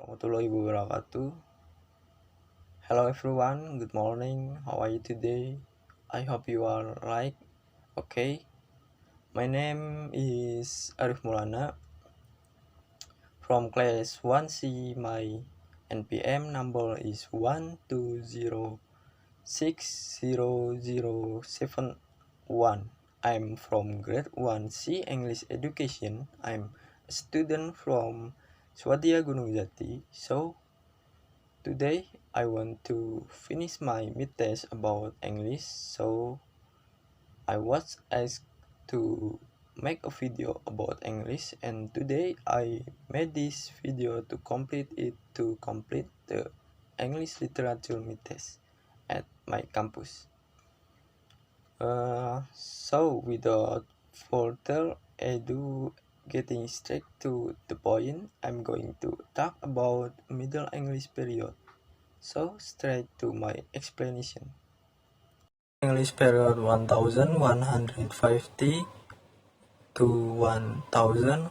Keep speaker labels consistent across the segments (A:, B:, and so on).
A: warahmatullahi wabarakatuh. Hello everyone, good morning. How are you today? I hope you are right. Okay. My name is Arif Maulana from class 1C. My NPM number is 1206007. I'm from grade 1C English Education. I'm a student from Swadia Gunung Jati. So today I want to finish my mid test about English, so I was asked to make a video about English, and today I made this video to complete the English literature mid test at my campus. So without further ado, getting straight to the point, I'm going to talk about Middle English period. So straight to my explanation. English period 1150 to 1400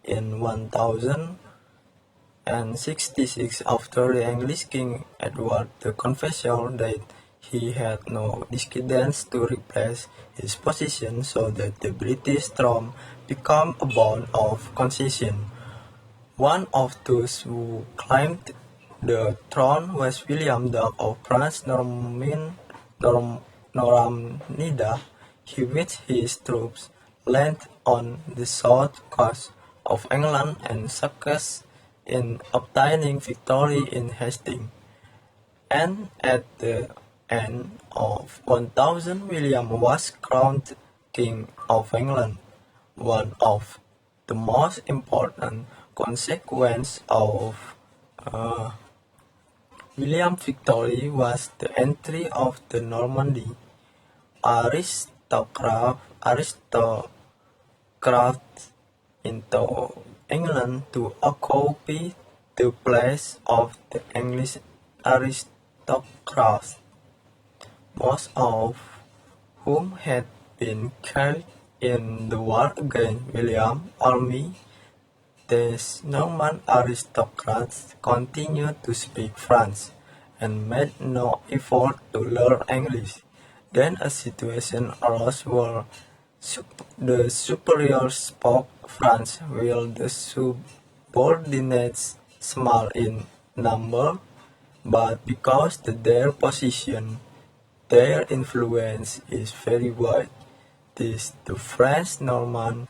A: in 1066 after the English King Edward the Confessor died. He had no descendants to replace his position, so that the British throne became a bond of concession. One of those who claimed the throne was William Duke of France Noramnida. He with his troops landed on the south coast of England and succeeded in obtaining victory in Hastings. And at the end of 1000, William was crowned King of England. One of the most important consequences of William's victory was the entry of the Normandy aristocrats into England to occupy the place of the English aristocrats, most of whom had been killed in the war against William's army. These Norman aristocrats continued to speak French and made no effort to learn English. Then a situation arose where the superiors spoke French while the subordinates, small in number, but because their position, their influence is very wide. This the French Norman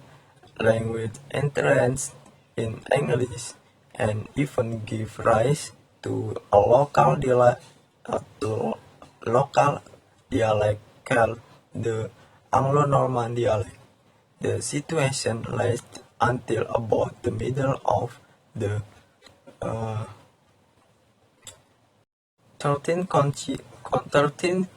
A: language entrenched in English and even give rise to a local dialect called the Anglo-Norman dialect. The situation lasted until about the middle of the 13th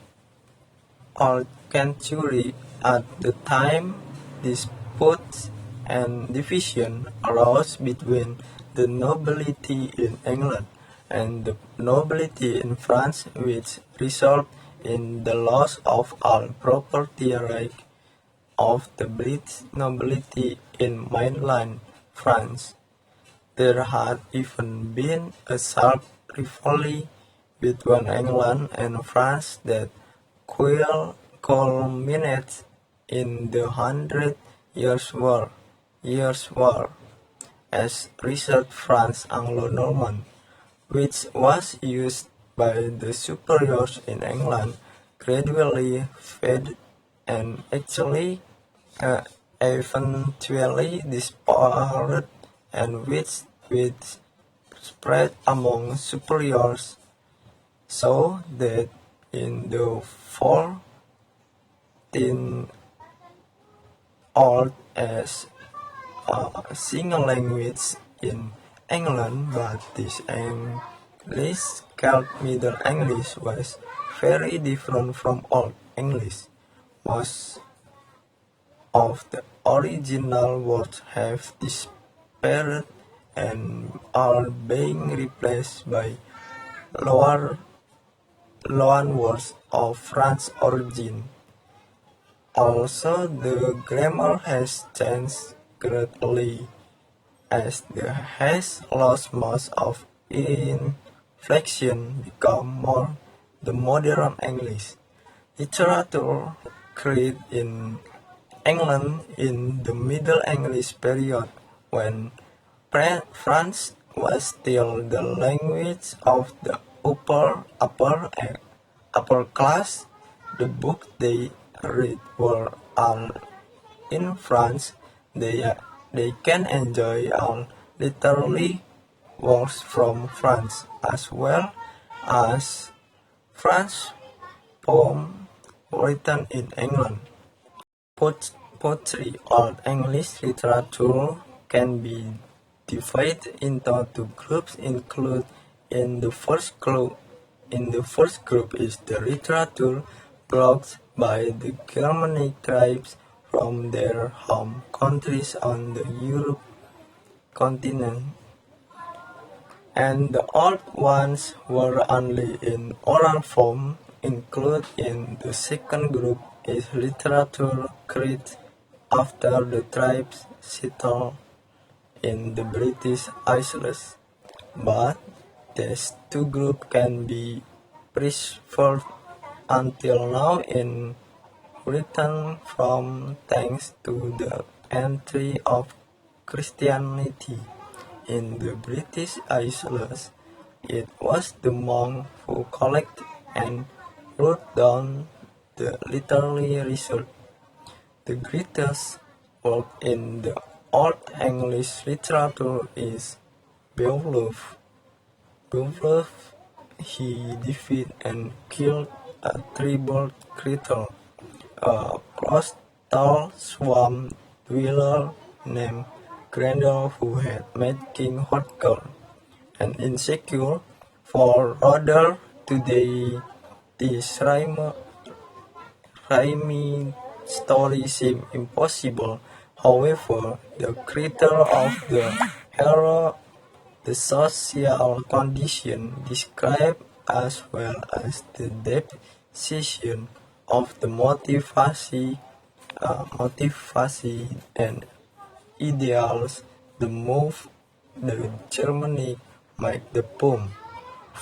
A: century. At the time, disputes and division arose between the nobility in England and the nobility in France, which resulted in the loss of all property rights of the British nobility in mainland France. There had even been a sharp rivalry between England and France that culminated in the Hundred Years' War, as research France Anglo-Norman, which was used by the superiors in England, gradually faded and eventually disappeared, and which spread among superiors, so that in the 14th old as a single language in England, but this English called Middle English was very different from Old English. Most of the original words have disappeared and are being replaced by loan words of French origin. Also, the grammar has changed greatly, as the has lost most of inflection become more the modern English. Literature created in England in the Middle English period when French was still the language of the upper class. The books they read were all in French. They can enjoy all literary works from France as well as French poems written in England. Poetry or English literature can be divided into two groups. Include in the first group is the literature brought by the Germanic tribes from their home countries on the Europe continent, and the old ones were only in oral form. Included in the second group is literature created after the tribes settled in the British Isles, but these two groups can be preserved until now in Britain thanks to the entry of Christianity in the British Isles. It was the monks who collected and wrote down the literary research. The greatest work in the Old English literature is Beowulf. Beowulf, he defeated and killed a tribal creature, a coastal swamp dweller named Grendel who had made King Hrothgar and insecure. For rather today, this rhyming story seems impossible. However, the creator of the hero, the social condition described as well as the deposition of the motivation and ideals, the move the Germany make the poem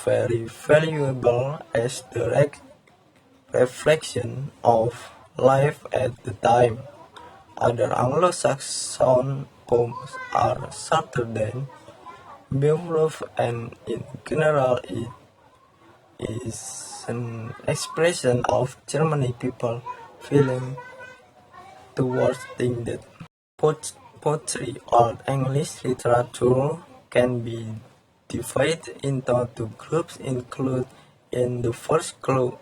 A: very valuable as the reflection of life at the time. Other Anglo-Saxon poems are shorter than Beowulf, and in general it is an expression of German people feeling towards things that poetry or English literature can be divided into two groups. Include in the first group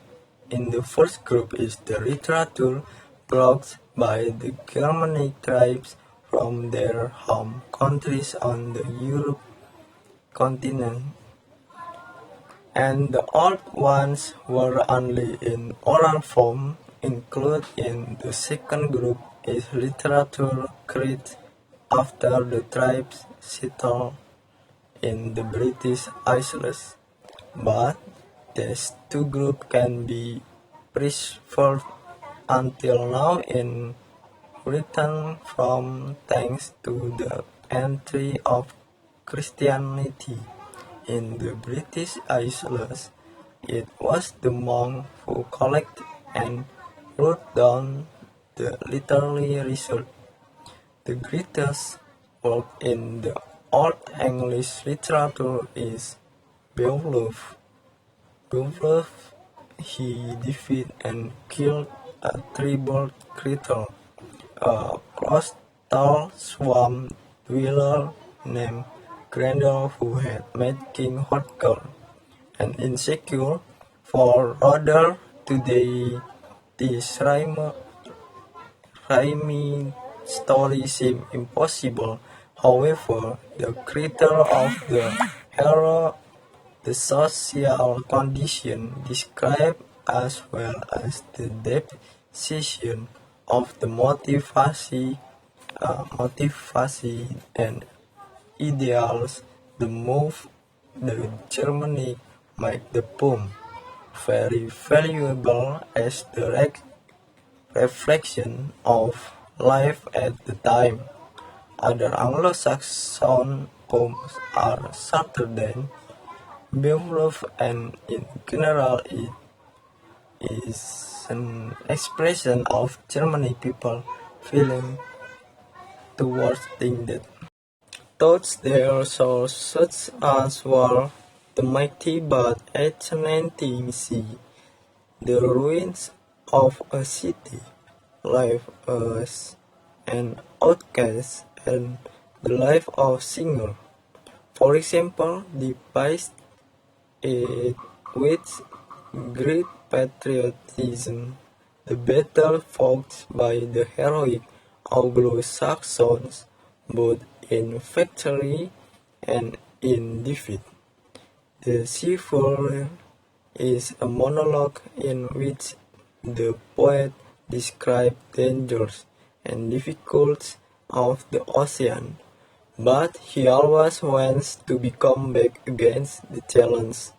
A: is the literature brought by the Germanic tribes from their home countries on the Europe continent, and the old ones were only in oral form. Included in the second group is literature created after the tribes settled in the British Isles, but these two groups can be preserved until now in Britain thanks to the entry of Christianity in the British Isles. It was the monks who collected and wrote down the literary research. The greatest work in the Old English literature is Beowulf. Beowulf, he defeated and killed a tribal creature, a coastal swamp dweller named Grendel who had made King Hrothgar and insecure. For rather today, this rhyming story seems impossible. However, the creator of the hero, the social condition described as well as the deposition of the motivation and ideals, the move the Germany make the poem very valuable as the reflection of life at the time. Other Anglo-Saxon poems are shorter than Beowulf, and in general it is an expression of German people feeling towards things that touch their souls, such as war, the mighty but enchanting sea, the ruins of a city, life as an outcast, and the life of singer. For example, despite it with great patriotism, the battle fought by the heroic Anglo-Saxons, both in victory and in defeat. The Chivalry is a monologue in which the poet describes dangers and difficulties of the ocean, but he always wants to become back against the challenge.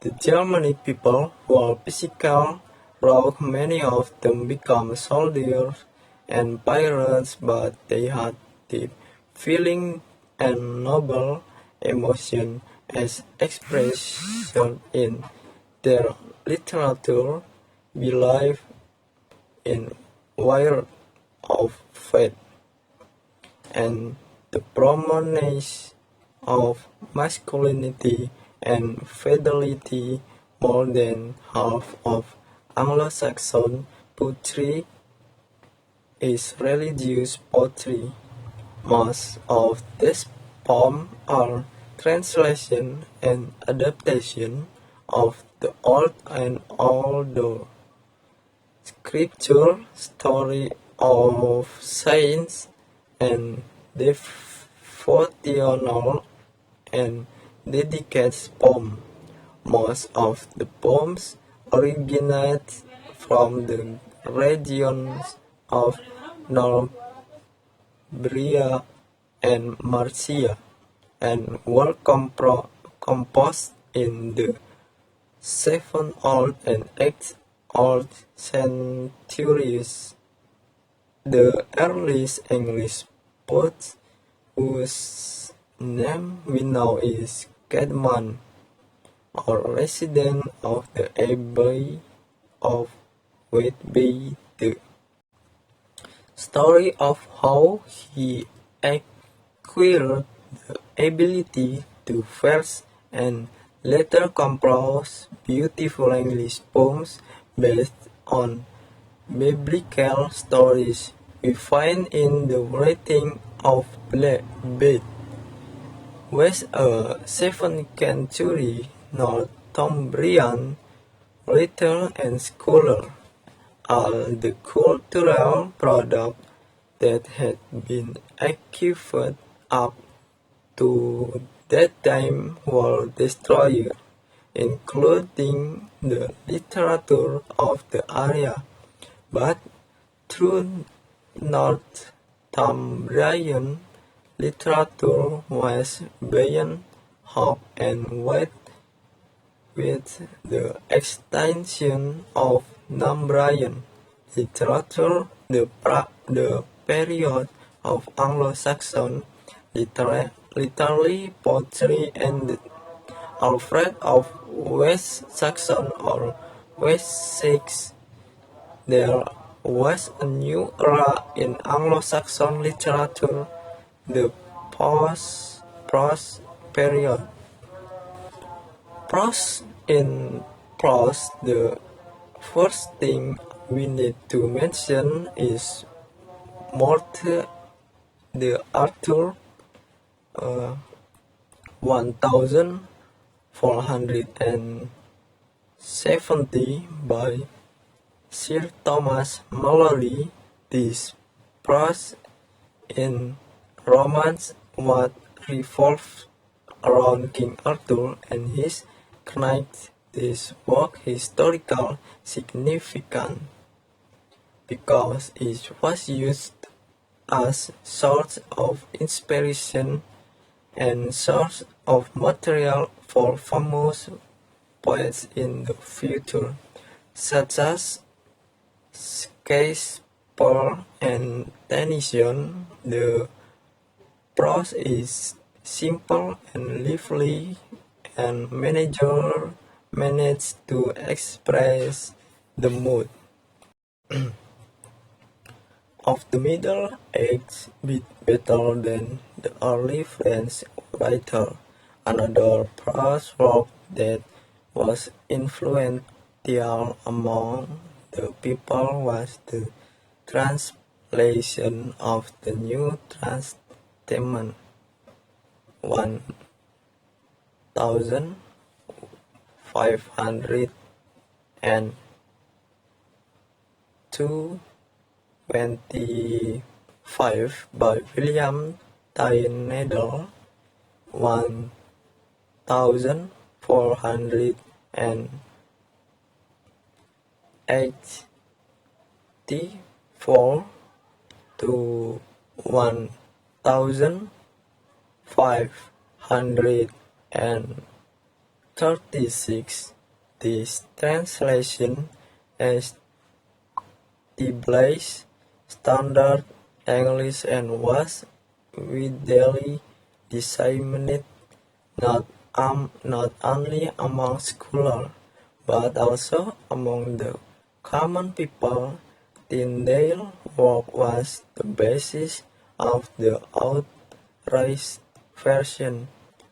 A: The German people were physical, raw, many of them become soldiers and pirates, but they had deep feeling and noble emotion as expression in their literature, belief in word of faith, and the prominence of masculinity and fidelity. More than half of Anglo-Saxon poetry is religious poetry. Most of these poems are translation and adaptation of the Old and Older Scripture, story of saints, and devotional and dedicated poems. Most of the poems originate from the regions of Northumbria and Mercia, and were composed in the 7th and 8th centuries. The earliest English poet whose name we know is Caedmon, or resident of the Abbey of Whitby. The story of how he acquired the ability to verse and later compose beautiful English poems based on biblical stories we find in the writing of Bede, was a 7th century Northumbrian writer and scholar. All the cultural products that had been acquired up to that time were destroyed, including the literature of the area, but through Northumbrian literature was beyond hope, and with the extension of Northumbrian literature, the period of Anglo-Saxon literary poetry ended. Alfred of West Saxon or Wessex. There was a new era in Anglo-Saxon literature, the post-prose period. In prose, the first thing we need to mention is Morte d'Arthur, 1470 by Sir Thomas Malory. This prose in romance what revolves around King Arthur and his knights. This work historical significant because it was used as source of inspiration and source of material for famous poets in the future, such as Shakespeare and Tennyson. The Prose is simple and lively, and manager managed to express the mood of the Middle Ages better than the early French writer. Another prose work that was influential among the people was the translation of the New Testament. 1525 by William Tyndale, 1484 to 1536. This translation established standard English and was widely disseminated not only among scholars but also among the common people. Tyndale's work was the basis of the Authorized Version,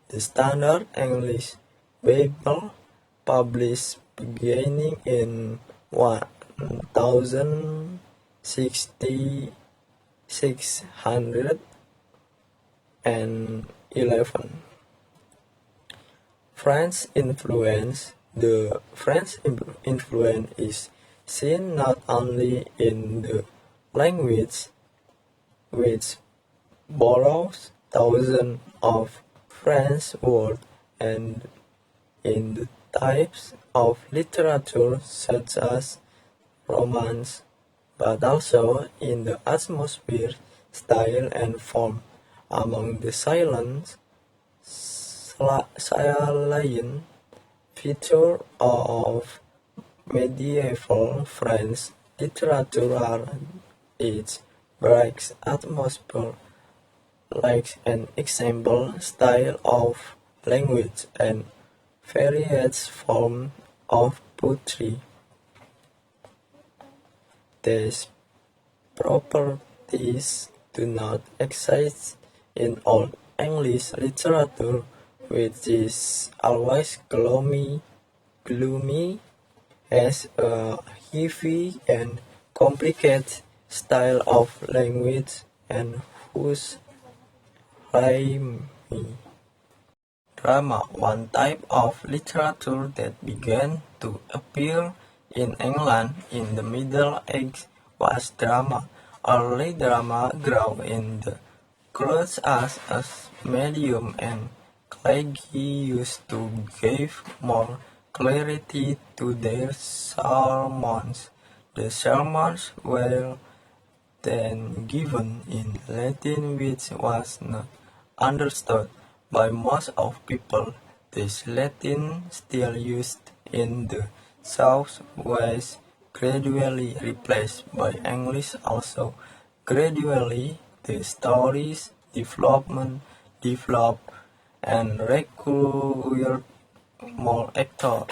A: the Standard English Bible, published beginning in 1611. French influence. The French influence is seen not only in the language, which borrows thousands of French words, and in the types of literature such as romance, but also in the atmosphere, style, and form. Among the salient features of medieval French literature are its bright atmosphere, like an example style of language, and various forms of poetry. These properties do not exist in Old English literature, which is always gloomy, has a heavy and complicated style of language, and whose rhyme. Drama. One type of literature that began to appear in England in the Middle Ages was drama. Early drama grew in the clothes as a medium, and clergy used to give more clarity to their sermons. The sermons were then given in Latin, which was not understood by most of people. This Latin, still used in the South, was gradually replaced by English also. Gradually, the stories developed and required more actor,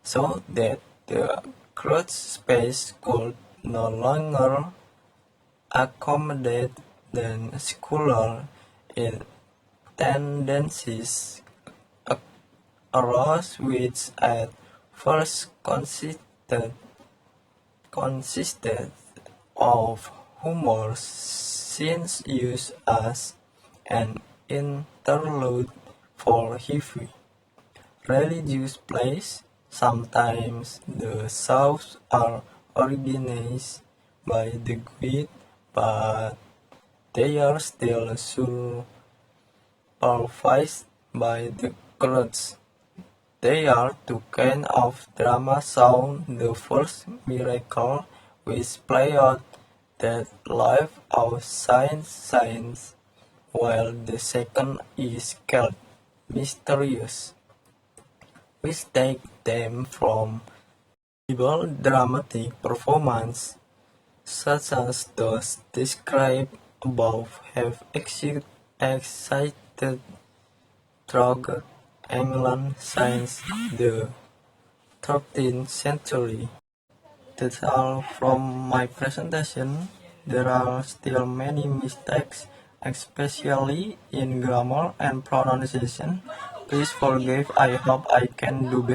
A: so that the cloth space could no longer accommodate the scholar in tendencies arose, which at first consisted of humor scenes used as an interlude for heavy religious plays. Sometimes the songs are organized by the Greek, but they are still supervised by the crowds. They are two kinds of drama sound. The first, miracle, which play out that life of science, while the second is called mysterious, which take them from Bible dramatic performance, such as those described above have excited throughout England since the 13th century. That's all from my presentation. There are still many mistakes, especially in grammar and pronunciation. Please forgive. I hope I can do better.